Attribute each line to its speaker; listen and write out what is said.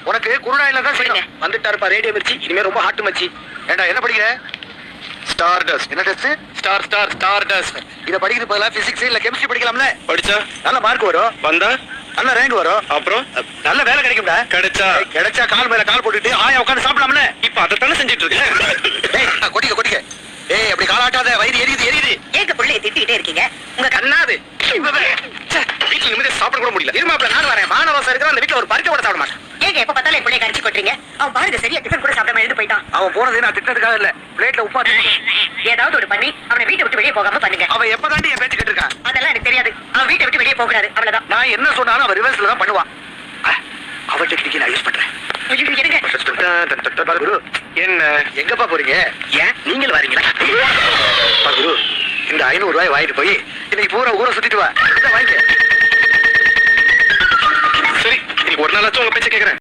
Speaker 1: உனக்கு குருநாயில தான் செய்யணும்.
Speaker 2: வந்துட்டாருப்பா ரேடியோ மிர்ச்சி. இனிமே ரொம்ப ஹாட் மச்சி.
Speaker 1: ஏண்டா என்ன படிக்கிற?
Speaker 2: Star dust.
Speaker 1: என்ன டெஸ்ட்?
Speaker 2: Star dust.
Speaker 1: இத படிக்கிறது பதிலா பிசிக்ஸ் இல்ல கெமிஸ்ட்ரி படிக்கலாம்ல.
Speaker 2: படிச்சா
Speaker 1: நல்ல மார்க் வரும்.
Speaker 2: வந்தா
Speaker 1: நல்ல ரேங்க் வரும்.
Speaker 2: அப்புறம்
Speaker 1: நல்ல வேலை கிடைக்கும்டா.
Speaker 2: கிடைச்சா
Speaker 1: கால் மேல கால் போட்டுட்டு ஆயா உட்கார்ந்து சாப்பிடலாம்ல.
Speaker 2: இப்ப அதத்தானே செஞ்சிட்டு இருக்கேன்.
Speaker 1: ஏய் கொட்டிக்க. ஏய் அப்படி காலாட்டாத, வயிறு எரியுது.
Speaker 3: ஏங்க புள்ளைய திட்டிக்கிட்டே இருக்கீங்க? உங்க
Speaker 2: கண்ணாது. வீட்டுல நிம்மதியா சாப்பிட கூட முடியல.
Speaker 1: இருமாப்ல நான் வரேன். மானவாசம் இருக்கிற அந்த வீட்டுல ஒரு பருக்க கூட சாப்பிட மாட்டேன்.
Speaker 3: ஏங்க எப்ப பார்த்தாலும் என் பிள்ளைய கடிச்சு கொட்டுறீங்க? அவன் பாருங்க சரியா டிஃபன் கூட சாப்பிடாம எழுந்து போயிட்டான்.
Speaker 1: அவன் போனதே நான் திட்டதுக்காக இல்ல. பிளேட்ல உப்பா
Speaker 3: ஏதாவது ஒரு பண்ணி அவனை வீட்டை விட்டு வெளியே போகாம பண்ணுங்க.
Speaker 1: அவன் எப்பதாண்டி என் பேச்சு கேட்டிருக்கான்?
Speaker 3: அதெல்லாம் எனக்கு தெரியாது. அவன் வீட்டை விட்டு வெளியே போக கூடாது, அவ்வளவுதான்.
Speaker 1: நான் என்ன சொன்னாலும் அவன் ரிவர்ஸ்ல தான் பண்ணுவான். அவன் டெக்னிக்கை நான் யூஸ் பண்றேன். குரு
Speaker 2: என்ன
Speaker 1: எங்கப்பா போறீங்க?
Speaker 2: ஏன் நீங்கள் வரீங்களா?
Speaker 1: குரு இந்த 500 ரூபாய் வாங்கிட்டு போய் இன்னைக்கு பூரா ஊரை சுத்திட்டு வா. வாங்கிக்க.
Speaker 2: சரி, இன்னைக்கு ஒரு நாளாச்சும் உங்க பேச்ச கேக்குறேன்.